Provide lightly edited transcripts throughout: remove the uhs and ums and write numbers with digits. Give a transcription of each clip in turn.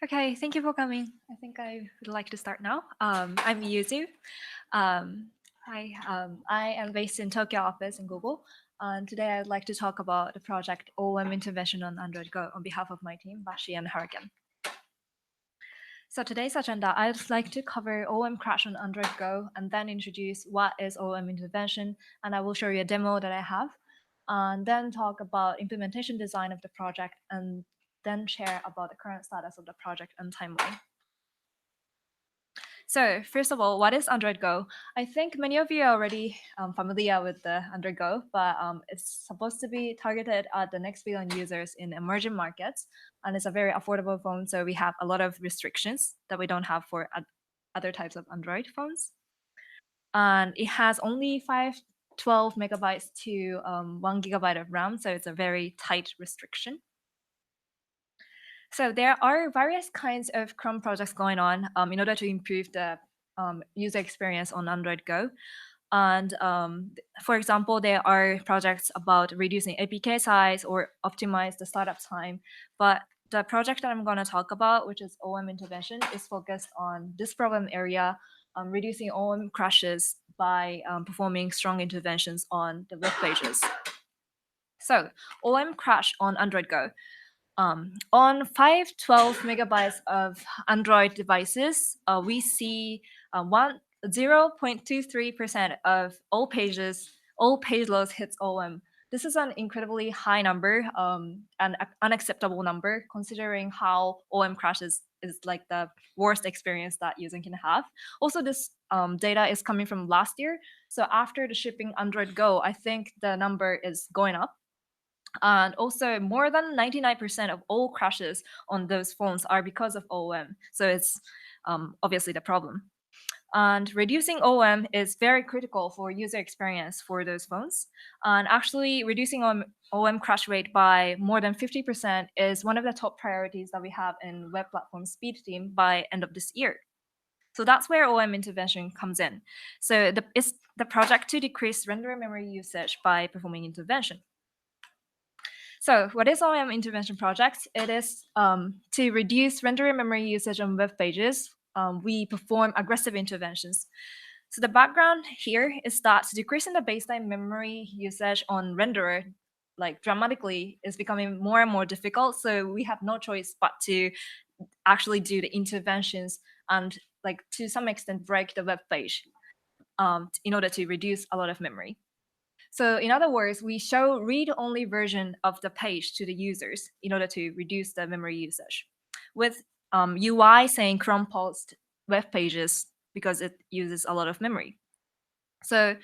Okay, thank you for coming. I think I would like to start now. I'm Yuzu. I am based in Tokyo office in Google. And today I'd like to talk about the project OOM intervention on Android Go on behalf of my team, Bashi and Hurricane. So today's agenda, I'd like to cover OOM crash on Android Go and then introduce what is OOM intervention. And I will show you a demo that I have. And then talk about implementation design of the project and then share about the current status of the project and timeline. So first of all, what is Android Go? I think many of you are already familiar with the Android Go, but it's supposed to be targeted at the next billion users in emerging markets, and it's a very affordable phone. So we have a lot of restrictions that we don't have for other types of Android phones, and it has only 512 megabytes to 1 gigabyte of RAM, so it's a very tight restriction. So there are various kinds of Chrome projects going on in order to improve the user experience on Android Go. And for example, there are projects about reducing APK size or optimize the startup time. But the project that I'm going to talk about, which is OOM intervention, is focused on this problem area, reducing OOM crashes by performing strong interventions on the web pages. So OOM crash on Android Go. On 512 megabytes of Android devices, we see 0.23% of all page loads hits OM. This is an incredibly high number, an unacceptable number, considering how OM crashes is like the worst experience that user can have. Also, this data is coming from last year. So after the shipping Android Go, I think the number is going up. And also, more than 99% of all crashes on those phones are because of OOM. So it's obviously the problem. And reducing OOM is very critical for user experience for those phones. And actually, reducing OOM crash rate by more than 50% is one of the top priorities that we have in Web Platform Speed team by end of this year. So that's where OOM intervention comes in. So it's the project to decrease render memory usage by performing intervention. So what is OOM intervention project? It is to reduce renderer memory usage on web pages. We perform aggressive interventions. So the background here is that decreasing the baseline memory usage on renderer like dramatically is becoming more and more difficult. So we have no choice but to actually do the interventions and like to some extent break the web page in order to reduce a lot of memory. So in other words, we show read-only version of the page to the users in order to reduce the memory usage. With UI saying Chrome post web pages because it uses a lot of memory. So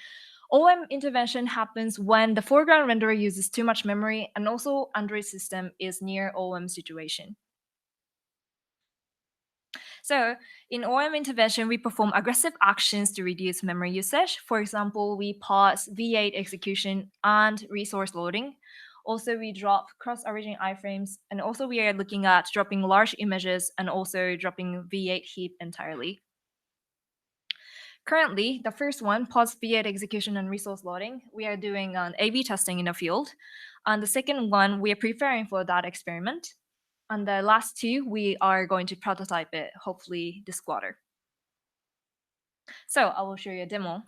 OOM intervention happens when the foreground renderer uses too much memory and also Android system is near OOM situation. So in OOM intervention, we perform aggressive actions to reduce memory usage. For example, we pause V8 execution and resource loading. Also, we drop cross-origin iframes, and also we are looking at dropping large images and also dropping V8 heap entirely. Currently, the first one, pause V8 execution and resource loading, we are doing an A/B testing in the field. And the second one, we are preparing for that experiment. And the last two, we are going to prototype it, hopefully this quarter. So I will show you a demo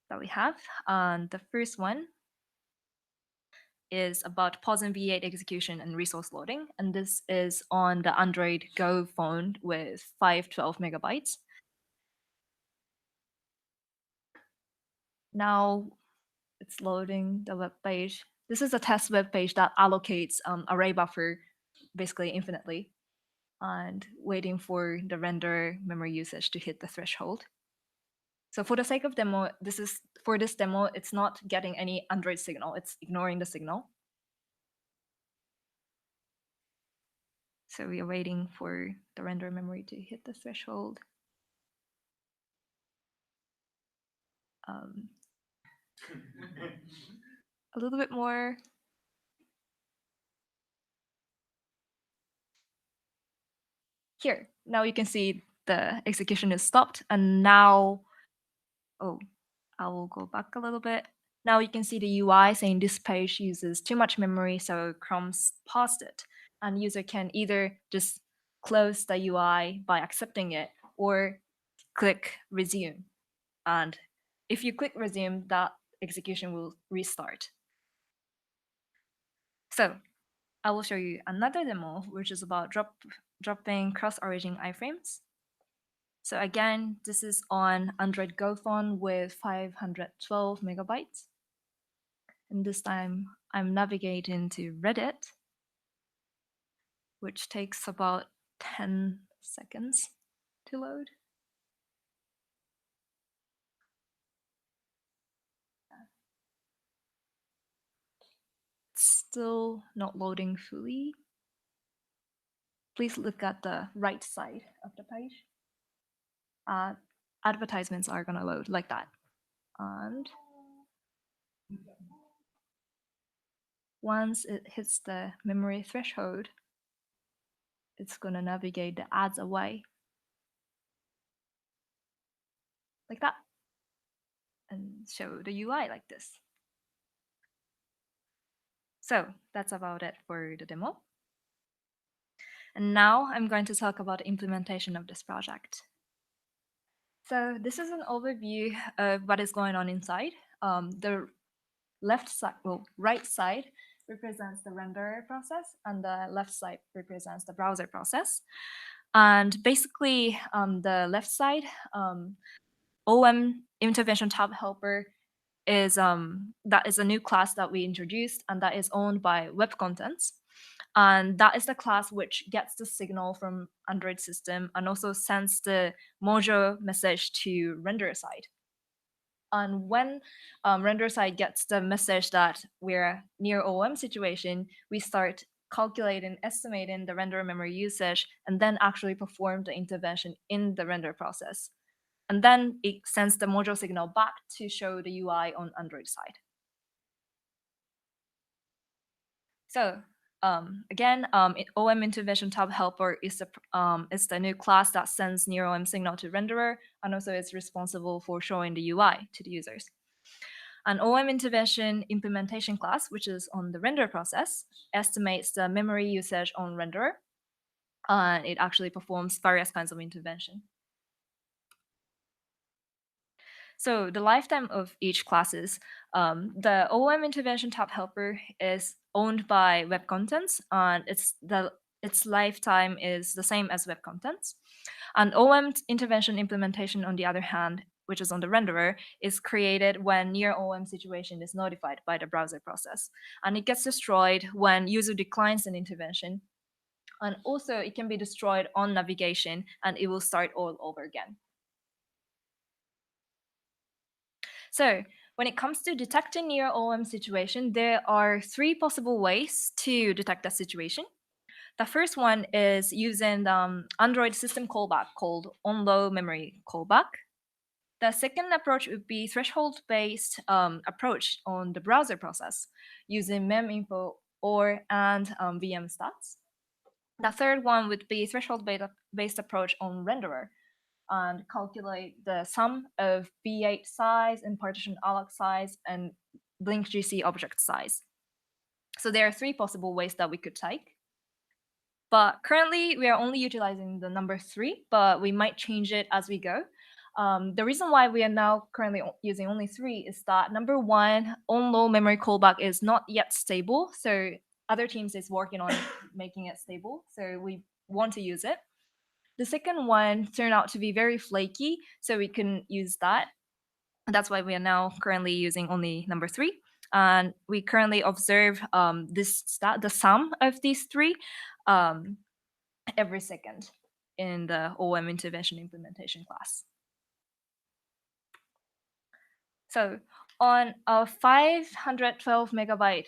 that we have. And the first one is about pause and V8 execution and resource loading. And this is on the Android Go phone with 512 megabytes. Now it's loading the web page. This is a test web page that allocates array buffer basically infinitely and waiting for the render memory usage to hit the threshold. So for the sake of demo, for this demo, it's not getting any Android signal. It's ignoring the signal. So we are waiting for the render memory to hit the threshold. A little bit more. Here, now you can see the execution is stopped. And now, I will go back a little bit. Now you can see the UI saying this page uses too much memory, so Chrome's paused it. and user can either just close the UI by accepting it or click resume. And if you click resume, that execution will restart. So I will show you another demo, which is about dropping cross-origin iframes. So again, this is on Android Go phone with 512 megabytes. And this time I'm navigating to Reddit, which takes about 10 seconds to load. It's still not loading fully. Please look at the right side of the page. Advertisements are gonna load like that. And once it hits the memory threshold, it's gonna navigate the ads away. Like that. And show the UI like this. So that's about it for the demo. And now I'm going to talk about the implementation of this project. So this is an overview of what is going on inside. The left side, well, right side represents the renderer process, and the left side represents the browser process. And basically, the left side, OOM intervention tab helper is that is a new class that we introduced, and that is owned by web contents. And that is the class which gets the signal from Android system and also sends the Mojo message to renderer side. And when renderer side gets the message that we're near OOM situation, we start calculating, estimating the renderer memory usage, and then actually perform the intervention in the render process. And then it sends the Mojo signal back to show the UI on Android side. So again, OM intervention tab helper is the new class that sends near-OM signal to renderer, and also is responsible for showing the UI to the users. An OM intervention implementation class, which is on the render process, estimates the memory usage on renderer, and it actually performs various kinds of intervention. So the lifetime of each classes, the OOM intervention tab helper is owned by web contents, and its lifetime is the same as web contents. And OOM intervention implementation, on the other hand, which is on the renderer, is created when near OOM situation is notified by the browser process, and it gets destroyed when user declines an intervention. And also, it can be destroyed on navigation, and it will start all over again. So when it comes to detecting near OOM situation, there are three possible ways to detect that situation. The first one is using the Android system callback called on-low memory callback. The second approach would be threshold-based approach on the browser process using meminfo and VM stats. The third one would be threshold-based approach on renderer and calculate the sum of V8 size and partition alloc size and BlinkGC object size. So there are three possible ways that we could take. But currently, we are only utilizing the number 3, but we might change it as we go. The reason why we are now currently using only 3 is that number 1, on-low memory callback is not yet stable. So other teams is working on making it stable. So we want to use it. The second one turned out to be very flaky, so we couldn't use that. That's why we are now currently using only number 3. And we currently observe the sum of these 3 every second in the OM intervention implementation class. So on a 512 megabyte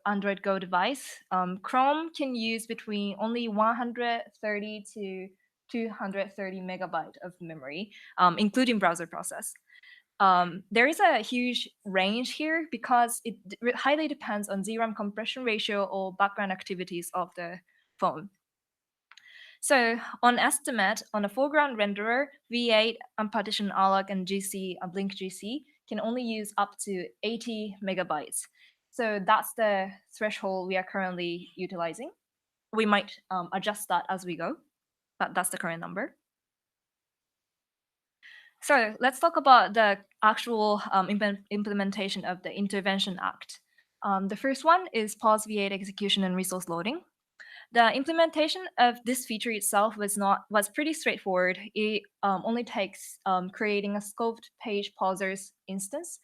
Android Go device, Chrome can use between only 130 to 230 megabyte of memory, including browser process. There is a huge range here because it highly depends on DRAM compression ratio or background activities of the phone. So on estimate, on a foreground renderer, V8, unpartitioned alloc, and GC, BlinkGC can only use up to 80 megabytes. So that's the threshold we are currently utilizing. we might adjust that as we go, but that's the current number. So let's talk about the actual implementation of the Intervention Act. The first one is pause V8 execution and resource loading. The implementation of this feature itself was pretty straightforward. It only takes creating a scoped page pausers instance.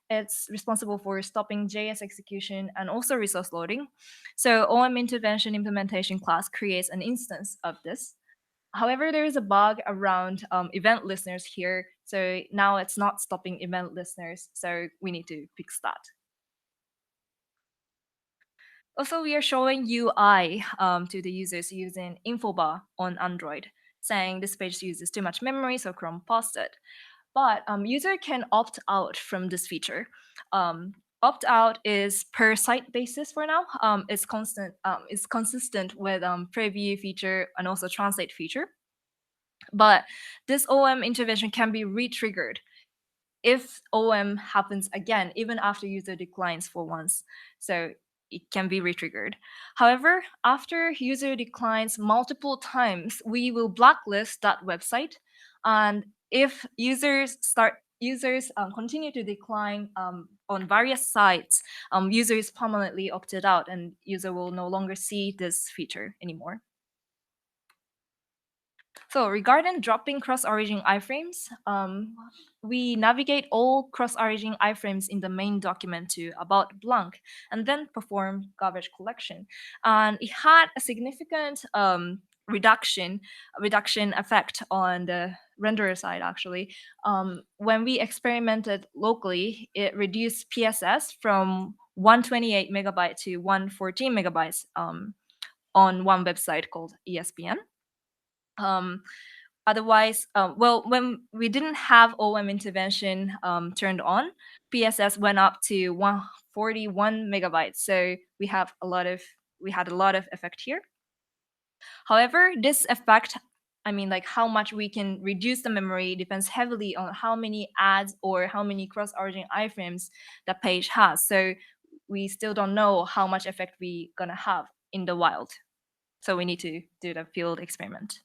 It's responsible for stopping JS execution and also resource loading. So OM intervention implementation class creates an instance of this. However, there is a bug around event listeners here. So now it's not stopping event listeners. So we need to fix that. Also, we are showing UI to the users using infobar on Android, saying this page uses too much memory, so Chrome paused it. But user can opt out from this feature. Opt out is per site basis for now. It's constant. It's consistent with preview feature and also translate feature. But this OM intervention can be re-triggered if OM happens again, even after user declines for once. So it can be re-triggered. However, after user declines multiple times, we will blacklist that website. And if users continue to decline on various sites, user is permanently opted out, and user will no longer see this feature anymore. So regarding dropping cross-origin iframes, we navigate all cross-origin iframes in the main document to about blank, and then perform garbage collection. And it had a significant reduction effect on the renderer side. Actually, when we experimented locally, it reduced PSS from 128 megabyte to 114 megabytes on one website called ESPN. Otherwise, well, when we didn't have OM intervention turned on, PSS went up to 141 megabytes. So we had a lot of effect here. However, this effect, I mean, like how much we can reduce the memory depends heavily on how many ads or how many cross-origin iframes the page has. So we still don't know how much effect we gonna have in the wild. So we need to do the field experiment.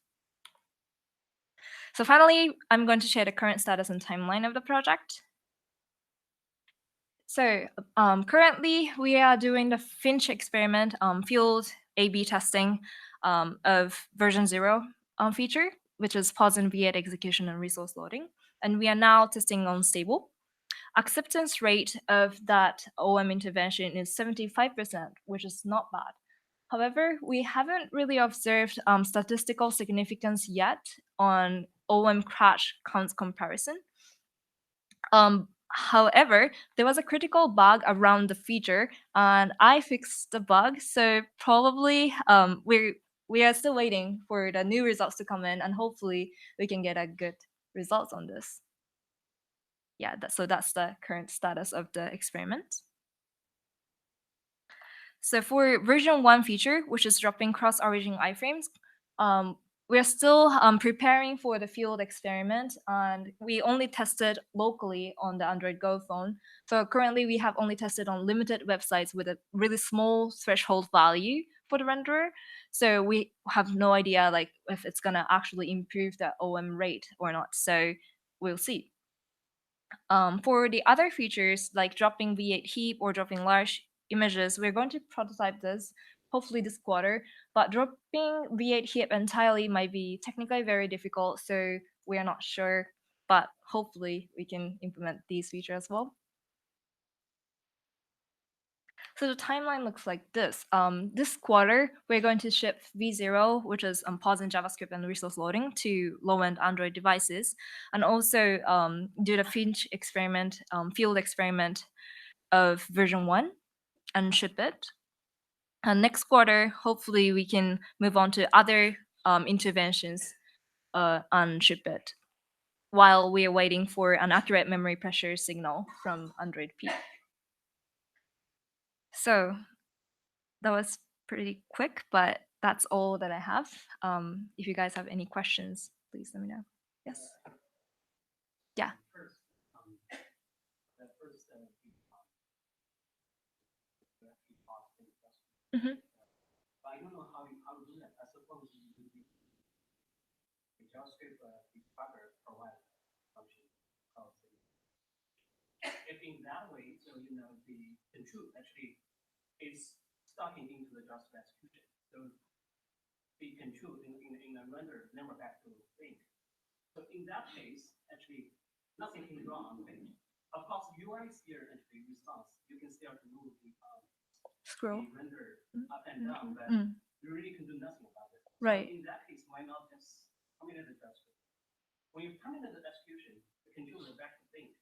So finally, I'm going to share the current status and timeline of the project. So currently, we are doing the Finch experiment field A/B testing of version 0 feature, which is pause and V8 execution and resource loading. And we are now testing on stable. Acceptance rate of that OM intervention is 75%, which is not bad. However, we haven't really observed statistical significance yet on OM crash counts comparison. However, there was a critical bug around the feature, and I fixed the bug. So probably we are still waiting for the new results to come in, and hopefully we can get a good results on this. Yeah, so that's the current status of the experiment. So for version 1 feature, which is dropping cross-origin iframes, we're still preparing for the field experiment, and we only tested locally on the Android Go phone. So currently we have only tested on limited websites with a really small threshold value for the renderer. So we have no idea like if it's gonna actually improve the OM rate or not. So we'll see. For the other features like dropping V8 heap or dropping large images, we're going to prototype this hopefully this quarter. But dropping V8 heap entirely might be technically very difficult, so we are not sure. But hopefully we can implement these features as well. So the timeline looks like this. This quarter, we're going to ship V0, which is pause in JavaScript and resource loading to low-end Android devices, and also do the Finch experiment, field experiment of version 1 and ship it. And next quarter, hopefully we can move on to other interventions and ship it while we are waiting for an accurate memory pressure signal from Android P. So that was pretty quick, but that's all that I have. If you guys have any questions, please let me know. Yes. Yeah. Mhm. JavaScript debugger provides function called if in that way, so the control actually is stocking into the JavaScript execution. So the control in a render never back to link. So in that case, actually nothing can run on page. Of course, UI here actually response. You can still move the Scroll. the render up and down, but you really can do nothing about it. Right. So in that case, why not just terminate the JavaScript? When you terminate the execution, the control is back to link.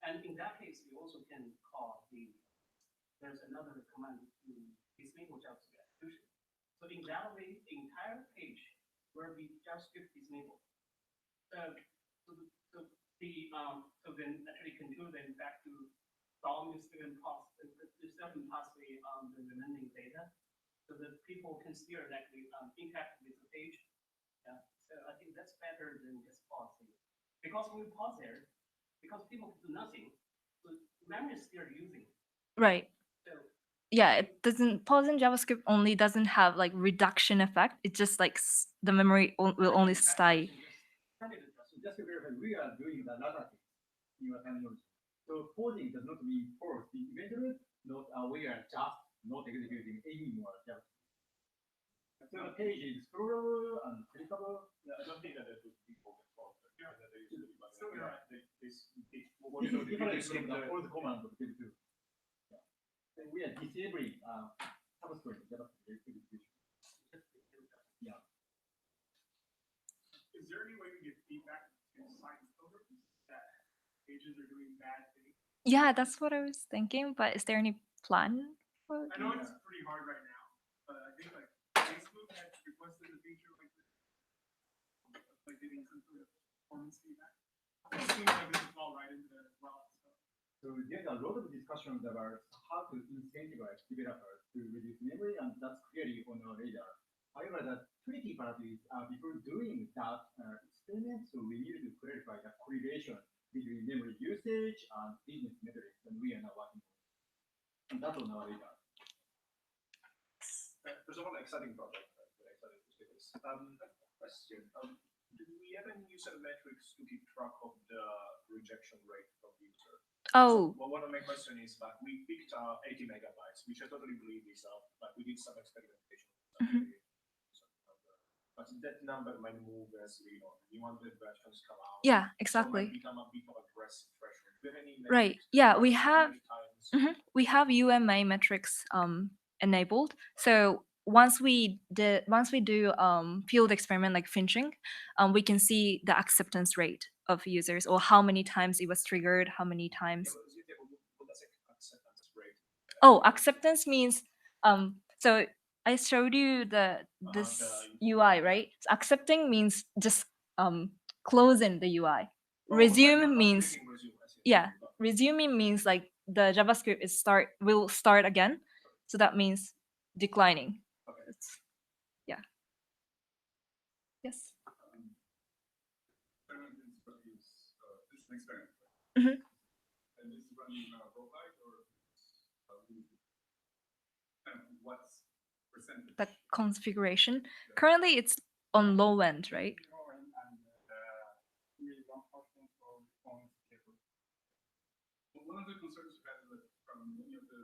And in that case, you also can call there's another command to disable JavaScript execution. So in that way, the entire page will be JavaScript disabled. So then actually control then back to DOM is still pass the remaining data, so that people can still actually interact with the page. Yeah. So I think that's better than just pausing. Because when you pause there, because people do nothing, so memory is still using. Right. So yeah, it doesn't pausing JavaScript only doesn't have like reduction effect. It's just like the memory will only stay. Just to verify, we are doing the latter thing in your terminology. So pausing does not mean pause the event loop. Not we are just not executing any more JavaScript. So the page is scrollable and clickable. I don't think that would be focused on. Yeah, that they usually but so yeah, what you know, different from the pause command of Q2. Yeah. So we are disabling subscript JavaScript execution. Yeah. Is there any way to get feedback to site coders that pages are doing bad things? Yeah, that's what I was thinking. But is there any plan for? I know it's pretty hard right now, but I think like Facebook had requested a feature like this, like getting some sort of performance feedback. It seems like this would fall right into that as well. So there's a lot of discussions about how to incentivize developers to reduce memory, and that's clearly on our radar. However, the tricky part is before doing that experiment, so we need to clarify the correlation between memory usage and business metrics, and we are now working on it. And that's on our radar. There's a lot of exciting projects that I'm excited to see this. Question. Do we have any user metrics to keep track of the rejection rate of the user? Oh. So, well, one of my question is that we picked 80 megabytes, which I totally believe is like we did some experimentation. But that number might move as new versions come out. Yeah, exactly. So it might become a bit of aggressive threshold. Do you have any right. Yeah, we have UMA metrics enabled. So once we do field experiment like finching, we can see the acceptance rate of users or how many times it was triggered, how many times. What does acceptance rate? Oh, acceptance means so I showed you this UI, right? So accepting means just closing the UI. Resume means resuming means like the JavaScript will start again. So that means declining. Okay. Yeah. Yes. This is an experiment. Mm-hmm. And this is running roguelike or what's percentage? The configuration. Currently it's on low end, right? One of the concerns we've had from many of the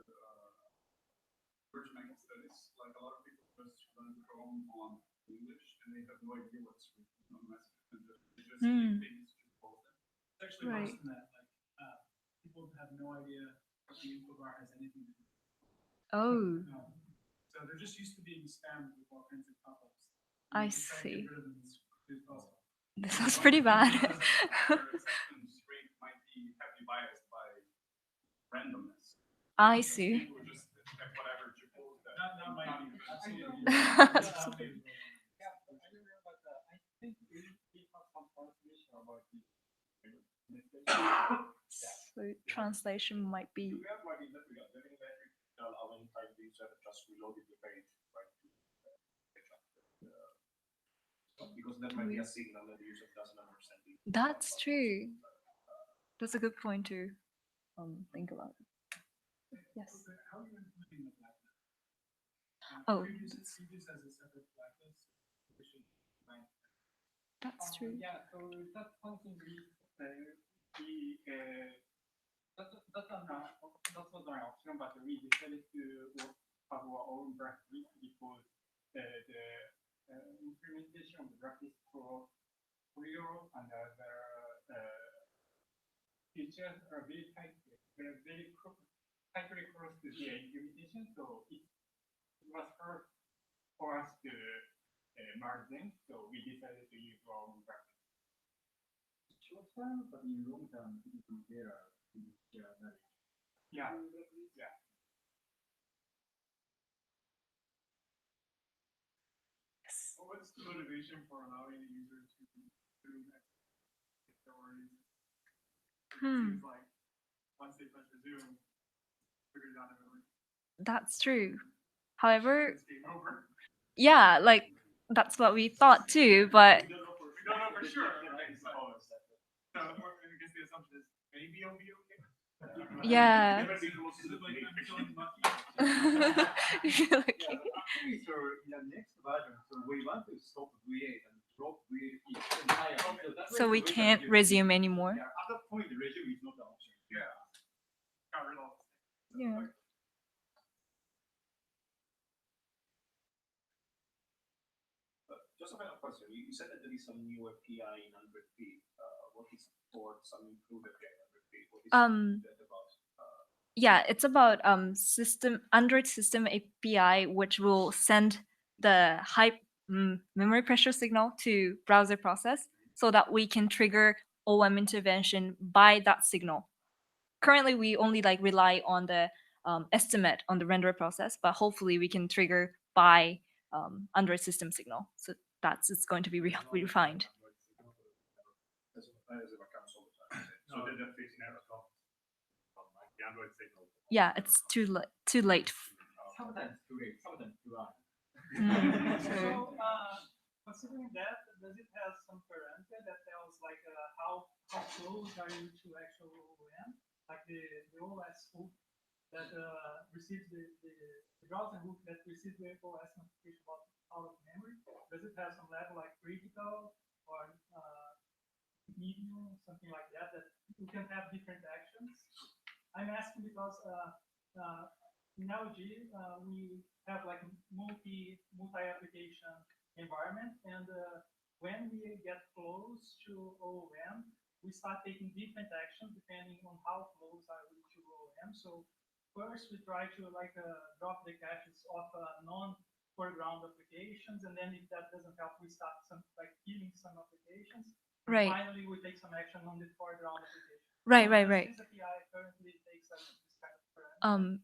version studies, like a lot of people just run Chrome on English and they have no idea what's written on the message. They just leave things to both. It's actually worse than that. Like people have no idea what the info bar has anything to do with. Oh. So they're just used to being spammed with all kinds of pop-ups. I see. This This was pretty bad. Acceptance rate might be heavily biased by randomness. I see. People just expect whatever you post. Not my So translation might be. We have like living metric allowing type user just reloaded the page right because that might be a signal that the user doesn't understand. That's true. That's a good point to think about. Yes. How are you implementing the blacklist? Oh, Previous as a separate blacklist. that's true. Yeah, so that's something that was my option, but we decided to have our own practice because the implementation of the practice for Rio and other features are very tightly close to the implementation, so it was hard for us to merge them, so we decided to use our own practice. Short term, but in long term, it will be better to share knowledge. Yeah. What's the motivation for allowing the user to do stories? It seems like once they press resume, figure it out everything. That's true. However, It's game over. yeah, like that's what we thought too, but We don't know for sure, right? So I guess the assumption is maybe it'll be okay. yeah. Is it like I'm feeling lucky? Looking. Actually, so in the next version, so we want to stop V8 and drop V8 entirely. So we can't resume anymore. Yeah, at that point, the resume is not an option. Yeah. Got rid of all this. Yeah. Just a final question. You said that there is some new API in Android P. What is for some improved API in Android P? What is that about? Yeah, it's about Android system API, which will send the high memory pressure signal to browser process so that we can trigger OM intervention by that signal. Currently, we only like rely on the estimate on the renderer process, but hopefully we can trigger by Android system signal. So it's going to be refined. As it comes all the time. So that fits in error like the Android signal. Yeah, it's too late. Sometimes too late, sometimes too early. So, considering that, does it have some parameter that tells like how close are you to actual OOM? Like the OS hook that receives the browser hook that receives the OS notification about out of memory? Does it have some level like critical or medium, something like that, that you can have different actions? I'm asking because in LG we have like multi-application environment, and when we get close to OOM, we start taking different actions depending on how close are we to OOM. So first we try to like drop the caches of non-foreground applications, and then if that doesn't help, we start killing some applications. Right. Finally, we take some action on the foreground application. Right. This API currently takes this kind of parameter.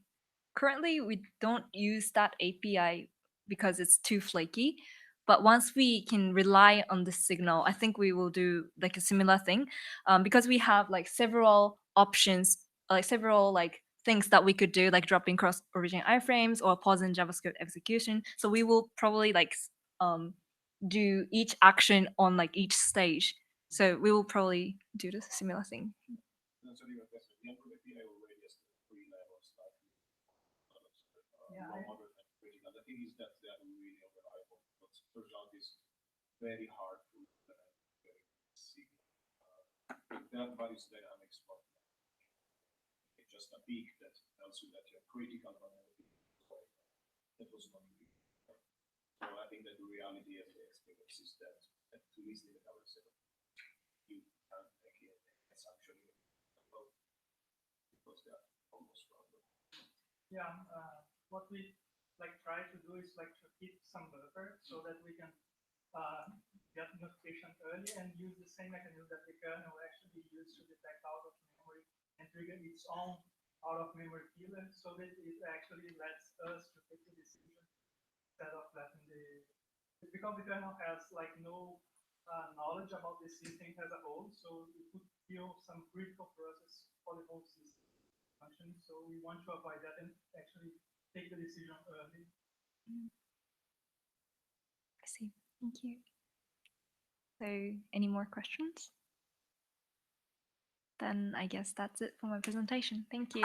Currently we don't use that API because it's too flaky. But once we can rely on the signal, I think we will do like a similar thing, because we have like several options, like several like things that we could do, like dropping cross-origin iframes or pausing JavaScript execution. So we will probably like do each action on like each stage. So we will probably do the similar thing. So the Android API already has 3 levels, like Yeah, moderate and critical. The thing is that they are really unreliable. But turns out is very hard to see. That values dynamics, but it's just a peak that tells you that you're critical vulnerability. That was not really. So I think that the reality of the experience is that at least in the cover set, you can't take it. It's actually because they are almost random. Yeah, what we like try to do is like to keep some buffer so that we can get notification early and use the same mechanism that the kernel actually used to detect out of memory and trigger its own out of memory killer, so that it actually lets us to take the decision instead of letting because the kernel has like no knowledge about the system as a whole, so it could kill some critical process for the whole system functioning. So we want to avoid that and actually take the decision early. I see. Thank you. So, any more questions? Then I guess that's it for my presentation. Thank you.